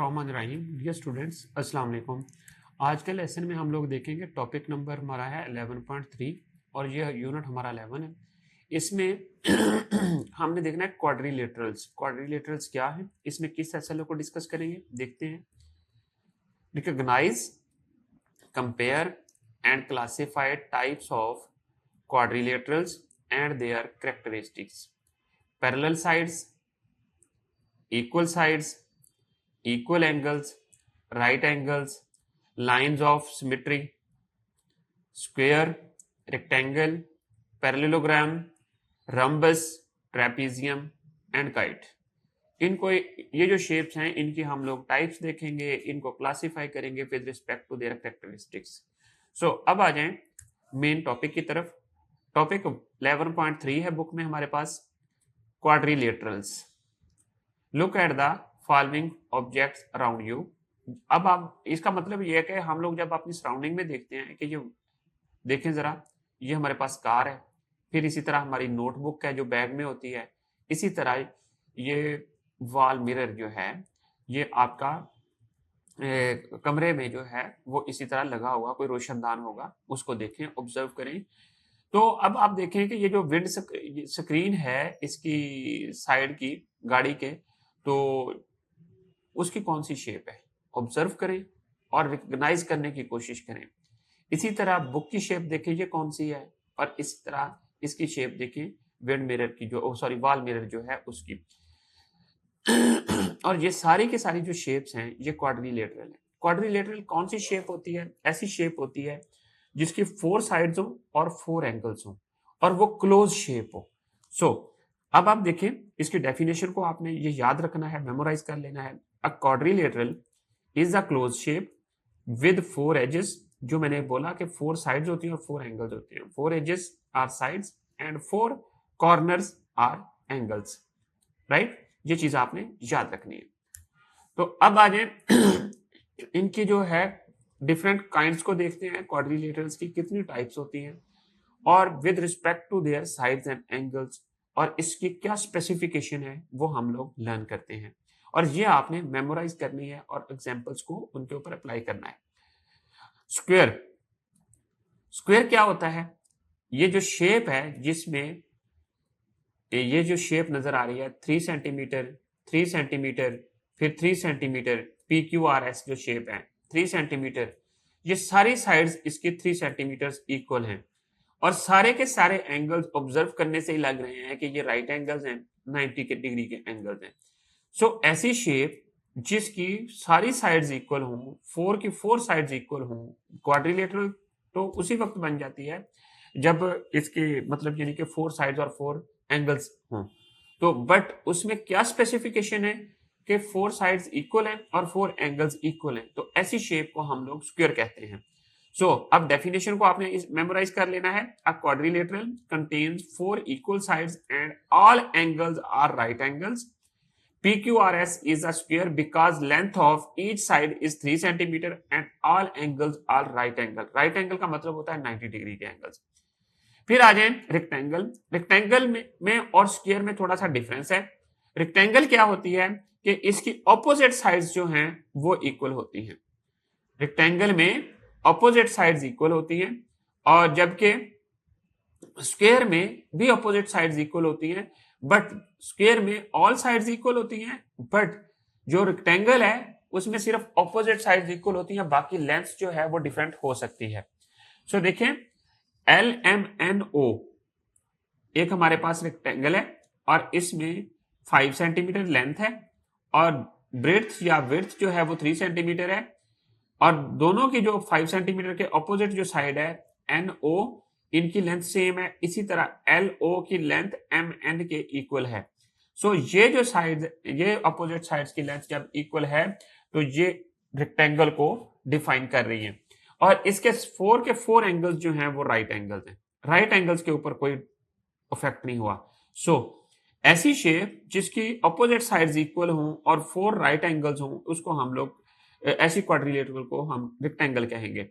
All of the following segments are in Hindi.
बिस्मिल्लाहिर्रहमानिर्रहीम। डियर स्टूडेंट्स, अस्सलाम वालेकुम। आज के लेसन में हम लोग देखेंगे टॉपिक नंबर हमारा है 11.3 और यह यूनिट हमारा 11 है। इसमें हमने देखना है क्वाड्रिलेटरल्स। क्वाड्रिलेटरल्स क्या है, इसमें किस एसएलओ को डिस्कस करेंगे, देखते हैं। Recognise, compare and classify types of quadrilaterals and their characteristics. Parallel sides, equal sides, equal angles, right angles, lines of symmetry, square, rectangle, parallelogram, rhombus, trapezium and kite। इनको ये जो शेप्स हैं इनकी हम लोग टाइप्स देखेंगे, इनको क्लासिफाई करेंगे with respect to their characteristics. So अब आ जाएं मेन टॉपिक की तरफ। टॉपिक 11.3 है बुक में हमारे पास, quadrilaterals. Look at the following objects around you. अब आप इसका मतलब ये है कि हम लोग जब अपनी सराउंडिंग में देखते हैं कि ये देखें जरा, ये हमारे पास कार है, फिर इसी तरह हमारी नोटबुक है जो बैग में होती है, इसी तरह ये वॉल मिरर जो है ये आपका कमरे में जो है वो इसी तरह लगा हुआ कोई रोशनदान होगा, उसको देखें, ऑब्जर्व करें। तो अब आप देखें कि ये जो विंड स्क्रीन है इसकी साइड की गाड़ी के, तो उसकी कौन सी शेप है, ऑब्जर्व करें और रिकॉग्नाइज करने की कोशिश करें। इसी तरह बुक की शेप देखें ये कौन सी है, और इस तरह इसकी शेप देखें विंड मिरर की, जो वॉल मिरर जो है उसकी। और ये सारी की सारी जो शेप्स हैं ये क्वाड्रिलेटरल है। क्वाड्रिलेटरल कौन सी शेप होती है, ऐसी शेप होती है जिसकी 4 साइड्स हो और 4 एंगल्स हो और वो क्लोज शेप हो। सो अब आप देखें इसकी डेफिनेशन को आपने ये याद रखना है, मेमोराइज कर लेना है। A quadrilateral is a close shape with 4 edges. जो मैंने बोला कि 4 साइड्स होती हैं और 4 एंगल्स होते हैं। 4 edges are sides and 4 corners are angles, right. ये चीज आपने याद रखनी है। तो अब आ जाए इनकी जो है डिफरेंट काइंड्स को देखते हैं। क्वाड्रिलेटरल्स की कितनी टाइप्स होती हैं और with respect to their sides and angles, और इसकी क्या स्पेसिफिकेशन है वो हम लोग लर्न करते हैं, और ये आपने मेमोराइज करनी है और एग्जांपल्स को उनके ऊपर अप्लाई करना है। स्क्वायर, स्क्वायर क्या होता है, ये जो शेप है जिसमें ये जो शेप नजर आ रही है 3 सेंटीमीटर, 3 सेंटीमीटर, फिर 3 सेंटीमीटर, PQRS जो शेप है 3 सेंटीमीटर, ये सारी साइड्स इसकी 3 सेंटीमीटर इक्वल हैं और सारे के सारे एंगल्स ऑब्जर्व करने से ही लग रहे हैं कि ये राइट एंगल्स हैं, 90 के डिग्री के एंगल्स हैं। सो ऐसी शेप जिसकी सारी साइड्स इक्वल हों, 4 की 4 साइड्स इक्वल हों, क्वाड्रिलेटरल तो उसी वक्त बन जाती है जब इसके मतलब यानी कि 4 साइड्स और 4 एंगल्स हों। तो बट उसमें क्या स्पेसिफिकेशन है कि 4 साइड्स इक्वल हैं और 4 एंगल्स इक्वल हैं, तो ऐसी शेप को हम लोग स्क्वायर कहते हैं। सो अब डेफिनेशन को आपने मेमोराइज कर लेना है। A quadrilateral contains 4 equal sides and all angles are right angles. PQRS is a square because length of each side is 3 centimeter and all angles are right angle। right angle का मतलब होता है 90 डिग्री के एंगल्स। फिर आ जाए रेक्टेंगल। रेक्टेंगल में और स्क्वायर में थोड़ा सा डिफरेंस है। रेक्टेंगल क्या होती है कि इसकी ऑपोजिट साइड्स जो हैं वो इक्वल होती हैं। रेक्टेंगल में ऑपोजिट साइड्स इक्वल होती हैं और जबकि स्क्वायर में भी ऑपोजिट साइड्स इक्वल होती हैं, बट स्क्वायर में ऑल साइड्स इक्वल होती हैं, बट जो रेक्टेंगल है उसमें सिर्फ ऑपोजिट साइड्स इक्वल होती हैं, बाकी लेंथ जो है वो डिफरेंट हो सकती है। सो देखें LMNO एक हमारे पास रेक्टेंगल है और इसमें 5 सेंटीमीटर लेंथ है और ब्रेड्थ या विड्थ जो है वो 3 सेंटीमीटर है, और दोनों की जो 5 सेंटीमीटर के ऑपोजिट जो साइड है NO, इनकी लेंथ सेम है। इसी तरह LO की लेंथ MN के इक्वल है। सो ये जो साइड, ये ऑपोजिट साइड्स की लेंथ जब इक्वल है तो ये रेक्टेंगल को डिफाइन कर रही है, और इसके 4 के 4 एंगल्स जो हैं वो राइट एंगल्स हैं। राइट एंगल्स के ऊपर कोई इफेक्ट नहीं हुआ। सो ऐसी शेप जिसकी ऑपोजिट साइड्स इक्वल हों और 4 राइट एंगल्स हों उसको हम लोग, ऐसी क्वाड्रिलेटरल को हम रेक्टेंगल कहेंगे।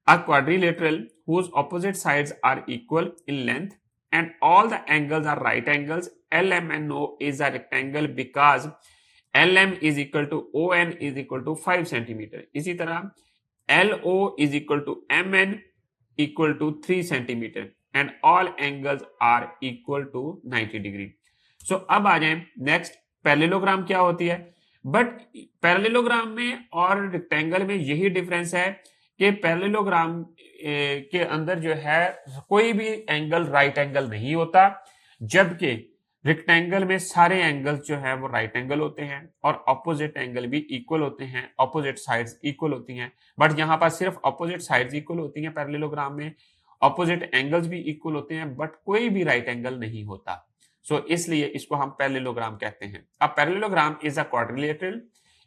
A quadrilateral whose opposite sides are equal in length and all the angles are right angles, LMNO is a rectangle because LM is equal to ON is equal to 5 centimetre. इसी तरह LO is equal to MN equal to 3 centimetre and all angles are equal to 90 degree. So अब आ जाए नेक्स्ट, पैरेललोग्राम क्या होती है। बट पैरेललोग्राम में और रेक्टेंगल में यही डिफरेंस है कि पैरेललोग्राम के अंदर जो है कोई भी एंगल राइट एंगल नहीं होता, जबकि रेक्टेंगल में सारे एंगल्स जो है वो राइट एंगल होते हैं और ऑपोजिट एंगल भी इक्वल होते हैं, ऑपोजिट साइड्स इक्वल होती हैं। बट यहाँ पर सिर्फ ऑपोजिट साइड्स इक्वल होती हैं पैरेललोग्राम में, ऑपोजिट एंगल्स भी इक्वल होते हैं बट कोई भी राइट एंगल नहीं होता। सो इसलिए इसको हम पैरेललोग्राम कहते हैं। अब parallelogram is a quadrilateral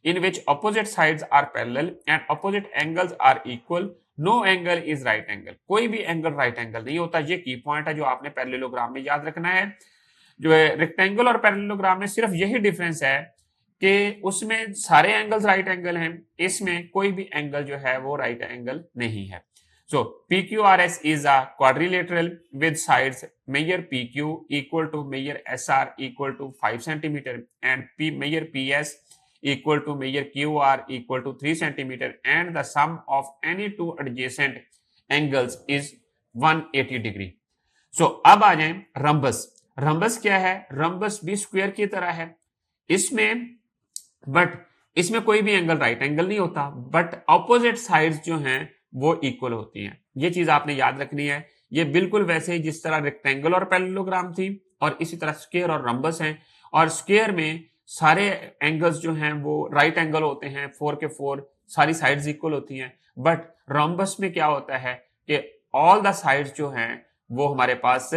in which opposite sides are parallel and opposite angles are equal, no angle is right angle। कोई भी एंगल राइट एंगल नहीं होता। ये की पॉइंट है जो आपने पैरेललोग्राम में याद रखना है। जो है रेक्टेंगल और पैरेललोग्राम में सिर्फ यही डिफरेंस है कि उसमें सारे एंगल्स राइट एंगल हैं, इसमें कोई भी एंगल जो है वो राइट एंगल नहीं है। So PQRS is a quadrilateral with sides measure PQ equal to measure SR equal to 5 centimeter and measure PS equal to measure QR equal to 3 centimeter and the sum of any two adjacent angles is 180 degree। So अब आ जाए रंबस। रंबस क्या है? रंबस भी स्क्वायर की तरह है इसमें, बट इसमें कोई भी एंगल राइट एंगल नहीं होता, बट ऑपोजिट साइड्स जो हैं वो इक्वल होती हैं। ये चीज आपने याद रखनी है। ये बिल्कुल वैसे ही जिस तरह रेक्टेंगल और पैरेललोग्राम थी और इसी तरह स्क्वायर और रंबस हैं। और स्क्वायर में सारे एंगल्स जो हैं वो राइट एंगल होते हैं, 4 के 4 सारी साइड्स इक्वल होती हैं। बट रंबस में क्या होता है कि ऑल द साइड्स जो हैं वो हमारे पास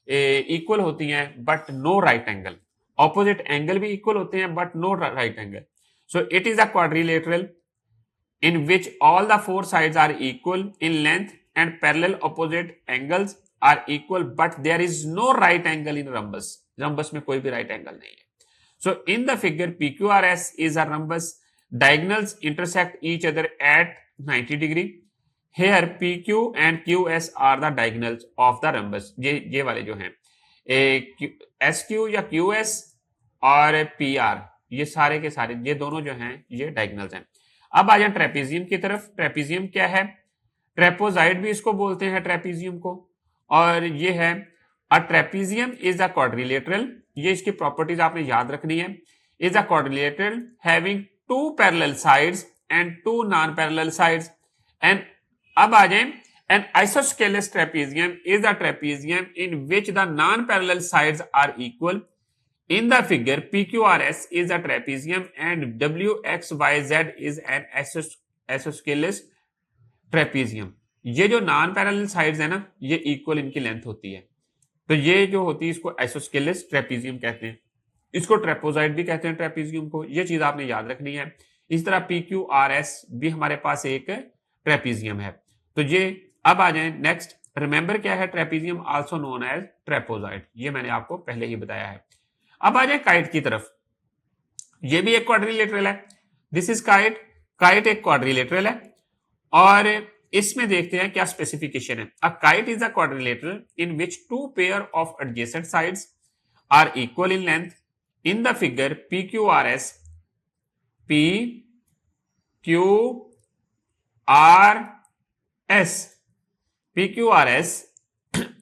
इक्वल होती हैं but no right angle. Opposite angle भी इक्वल होते हैं but no right angle. So it is a quadrilateral in which all the four sides are equal in length and parallel opposite angles are equal but there is no right angle in rhombus। rhombus में कोई भी right angle नहीं है। So in the figure PQRS is a rhombus, diagonals intersect each other at 90 degree। Here PQ and QS are the diagonals of the rhombus। ये वाले जो हैं SQ या QS और PR, ये सारे के सारे ये दोनों जो हैं ये डायगोनल्स हैं। अब आ जाए ट्रेपेजियम की तरफ। ट्रेपेजियम क्या है? ट्रेपोजाइड भी इसको बोलते हैं ट्रेपेजियम को, और ये है a trapezium is a quadrilateral. ये इसकी प्रॉपर्टीज आपने याद रखनी है। Is a quadrilateral having two parallel sides and two non parallel sides. And अब आ जाए an isosceles trapezium is a trapezium in which the non parallel sides are equal. In the figure, PQRS is a trapezium and WXYZ is an isosceles trapezium। ये जो नॉन पैरेलल साइड्स है ना, ये इक्वल इनकी लेंथ होती है, तो ये जो होती है इसको आइसोस्केलस ट्रेपेजियम कहते हैं। इसको ट्रेपोजाइड भी कहते हैं ट्रेपेजियम को। ये चीज आपने याद रखनी है। इस तरह PQRS भी हमारे पास एक ट्रेपेजियम है। तो ये अब आ जाए नेक्स्ट। रिमेंबर क्या है? Trapezium also known as trapezoid. ये मैंने आपको पहले ही बताया है। अब आ जाए काइट की तरफ। ये भी एक क्वाड्रिलेटरल है। This is kite. काइट एक क्वाड्रिलेटरल है और इसमें देखते हैं क्या स्पेसिफिकेशन है। A kite is a quadrilateral in which two pair of adjacent sides are equal in length. In the figure PQRS, PQRS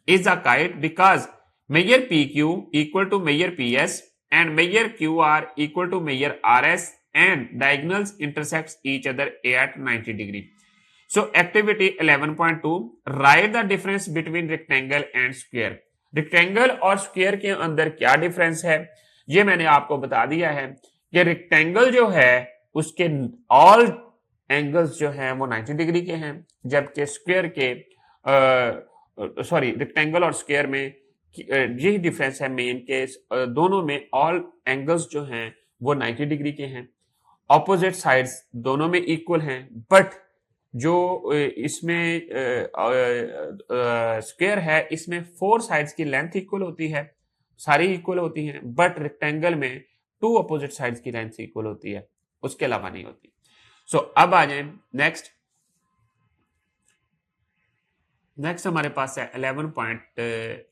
is a kite because measure PQ equal to measure PS and measure QR equal to measure RS and diagonals intersects each other at 90 degree। So activity 11.2, write the difference between rectangle and square। rectangle और square के अंदर क्या डिफरेंस है ये मैंने आपको बता दिया है कि rectangle जो है उसके all एंगल्स जो हैं वो 90 डिग्री के हैं, जबकि स्क्वायर के रेक्टेंगल और स्क्वायर में यही डिफरेंस है मेन के दोनों में ऑल एंगल्स जो हैं वो 90 डिग्री के हैं। ऑपोजिट साइड्स दोनों में इक्वल हैं, बट जो इसमें स्क्वायर है इसमें 4 साइड्स की लेंथ इक्वल होती है, सारी इक्वल होती हैं, बट रेक्टेंगल में 2 अपोजिट साइड्स की लेंथ इक्वल होती है, उसके अलावा नहीं होती। सो अब आ जाए नेक्स्ट हमारे पास है 11.3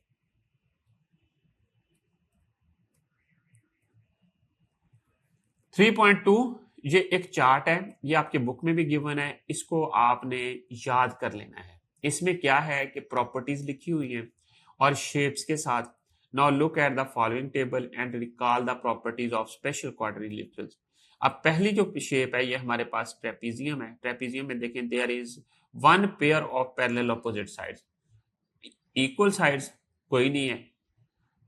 3.2 ये एक चार्ट है, ये आपके बुक में भी गिवन है, इसको आपने याद कर लेना है। इसमें क्या है कि प्रॉपर्टीज लिखी हुई हैं और शेप्स के साथ। Now look at the following table and recall the properties of special quadrilaterals. अब पहली जो शेप है ये हमारे पास ट्रेपीजियम है। ट्रेपीजियम में देखें there is one pair of parallel opposite sides, equal sides कोई नहीं है,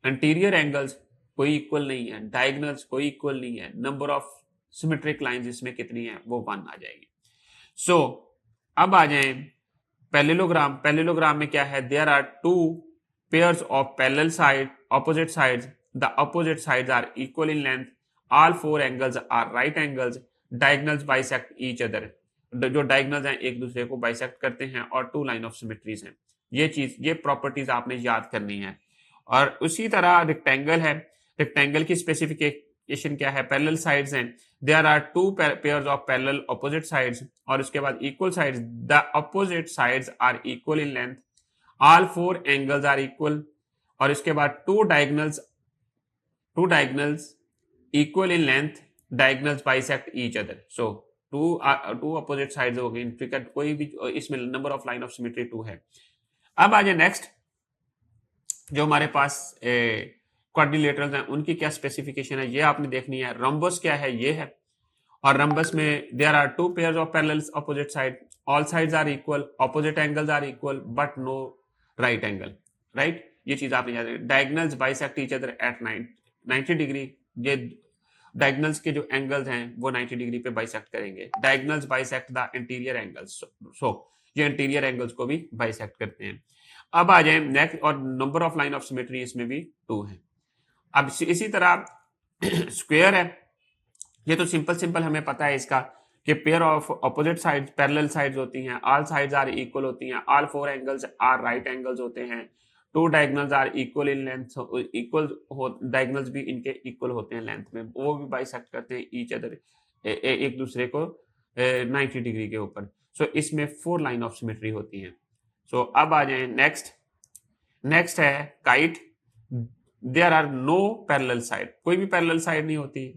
इंटीरियर एंगल्स कोई इक्वल नहीं है, डायगोनल्स कोई इक्वल नहीं है, नंबर ऑफ सिमेट्रिक लाइंस इसमें कितनी है वो 1 आ जाएगी। सो अब आ जाएं पैरेललोग्राम। पैरेललोग्राम में क्या है, there are two pairs of parallel side opposite sides, the opposite sides are equal in length, all four angles are right angles, diagonals bisect each other, जो डायगोनल्स हैं एक दूसरे को बाइसेक्ट करते हैं, और टू लाइन ऑफ सिमेट्रीज हैं। ये प्रॉपर्टीज आपने याद करनी है। और उसी तरह रेक्टेंगल है, रेक्टेंगल की स्पेसिफिकेशन क्या है, पैरेलल साइड्स हैं, there are two pairs of parallel opposite sides, और उसके बाद equal sides, the opposite sides are equal in length, all four angles are equal, और इसके बाद two diagonals equal in length, diagonals bisect each other. So two opposite sides हो गई, कोई भी इसमें number of line of symmetry 2 है। अब आ जाए नेक्स्ट, जो हमारे पास क्वाड्रिलेटरल्स हैं उनकी क्या स्पेसिफिकेशन है ये आपने देखनी है। रम्बस क्या है, ये है, और रम्बस में there are two pairs of parallels opposite side, all sides are equal, opposite angles are equal but no right angle, right, ये चीज आपने याद रखनी। Diagonals bisect each other at 90 degree, ये डायगोनल्स के जो एंगल्स हैं वो 90 डिग्री पे बाइसेक्ट करेंगे। Diagonals bisect the interior angles, so ये इंटीरियर एंगल्स को भी बाइसेक्ट करते हैं। अब आ जाए नेक्स्ट, और number of line of symmetry इसमें भी 2 है। अब इसी तरह स्क्वायर है, ये तो सिंपल हमें पता है इसका कि pair of opposite sides parallel sides होती हैं, ऑल साइड्स आर इक्वल होती हैं, all four angles are right angles होते हैं, two diagonals are equal in length, equal diagonals भी इनके इक्वल होते हैं लेंथ में, वो भी बाइसेक्ट करते हैं ईच अदर, एक दूसरे को 90 डिग्री के ऊपर। सो इसमें 4 लाइन ऑफ सिमेट्री होती है। सो अब आ जाए नेक्स्ट है kite. There are no parallel side, कोई भी पैरेलल साइड नहीं होती।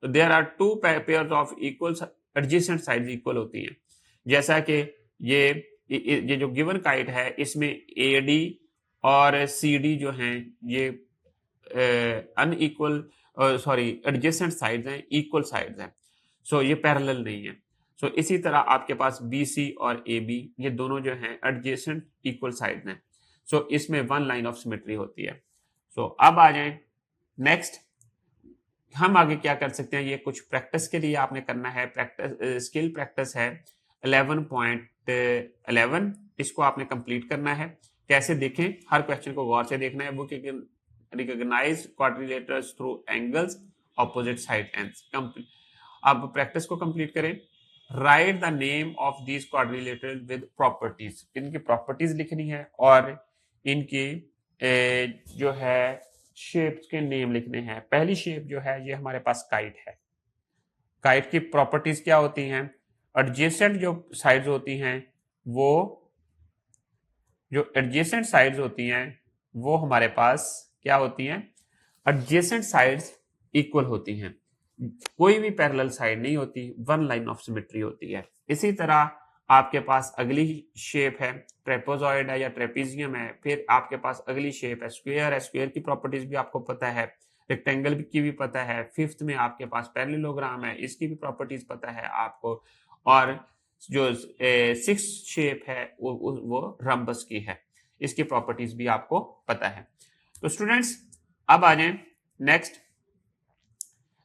There are two pairs of equal adjacent sides equal होती हैं। जैसा कि ये जो गिवन काइट है इसमें एडी और सीडी जो हैं ये अनइक्वल एडजेसेंट साइड्स हैं, इक्वल साइड्स हैं, सो ये पैरेलल नहीं है। सो इसी तरह आपके पास BC और AB ये दोनों जो हैं एडजेसेंट इक्वल साइड हैं। सो इसमें 1 लाइन ऑफ सिमेट्री होती है। सो अब आ जाएं नेक्स्ट, हम आगे क्या कर सकते हैं, ये कुछ प्रैक्टिस के लिए आपने करना है। प्रैक्टिस स्किल प्रैक्टिस है 11.11, इसको आपने कंप्लीट करना है। कैसे देखें, हर क्वेश्चन को गौर से देखना है। Book recognise quadrilaterals through angles opposite side ends. अब प्रैक्टिस को कंप्लीट करें। Write the name of these quadrilateral with properties, इनकी प्रॉपर्टीज लिखनी है और इनकी जो है शेप्स के नेम लिखने हैं। पहली शेप जो है ये हमारे पास काइट है। काइट की प्रॉपर्टीज क्या होती हैं, एडजेसेंट जो साइड्स होती हैं वो हमारे पास क्या होती हैं, एडजेसेंट साइड्स इक्वल होती हैं, कोई भी पैरेलल साइड नहीं होती, 1 लाइन ऑफ सिमेट्री होती है। इसी तरह आपके पास अगली शेप है ट्रेपेजॉइड है या ट्रेपीजियम है। फिर आपके पास अगली शेप है स्क्वायर है, स्क्वायर की प्रॉपर्टीज भी आपको पता है, रेक्टेंगल की भी पता है। फिफ्थ में आपके पास पैरेललोग्राम है, इसकी भी प्रॉपर्टीज पता है आपको। और जो 6 शेप है वो रम्बस की है, इसकी प्रॉपर्टीज भी आपको पता है। तो स्टूडेंट्स अब आ जाए नेक्स्ट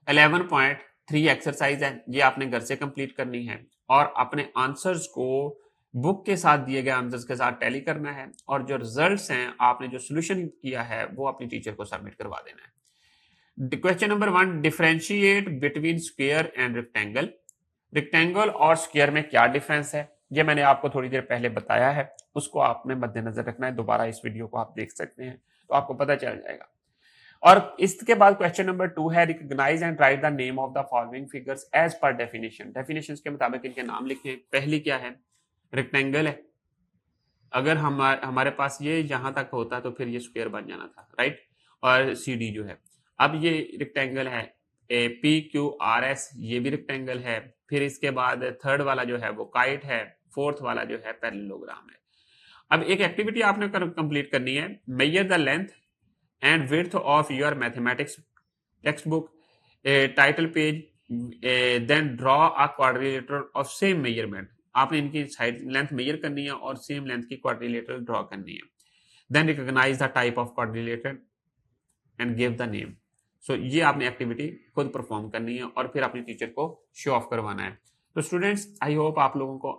11.3 एक्सरसाइज है, ये आपने घर से कंप्लीट करनी है और अपने आंसर्स को बुक के साथ दिए गए आंसर्स के साथ टैली करना है, और जो रिजल्ट्स हैं आपने जो सोल्यूशन किया है वो अपनी टीचर को सबमिट करवा देना है। Question number 1, differentiate between square and rectangle. Rectangle और स्क्वायर में क्या डिफरेंस है, ये मैंने आपको थोड़ी देर पहले बताया है, उसको आपने मद्देनजर रखना है। दोबारा इस वीडियो को आप देख सकते हैं तो आपको पता चल जाएगा। और इसके बाद क्वेश्चन नंबर 2 है, recognise and write the name of the following figures as per definition. Definitions के मुताबिक इनके नाम लिखें। पहली क्या है, रेक्टेंगल है, अगर हमारे पास ये यहां तक होता तो फिर ये स्क्वायर बन जाना था, राइट। और CD जो है, अब ये रेक्टेंगल है, A P Q R S, ये भी रेक्टेंगल है। फिर इसके बाद थर्ड वाला जो है वो काइट है, फोर्थ वाला जो है पैरेललोग्राम है। अब एक एक्टिविटी आपने कंप्लीट करनी है, measure the length and width of your mathematics text book title page, then draw a quadrilateral of same measurement. आपने इनकी साइड लेंथ मेजर करनी है और सेम लेंथ की क्वाड्रिलेटरल ड्रॉ करनी है। Then recognise the type of quadrilateral and give the name. So ये आपने एक्टिविटी खुद परफॉर्म करनी है और फिर अपने टीचर को शो ऑफ करवाना है। तो स्टूडेंट्स, आई होप आप लोगों को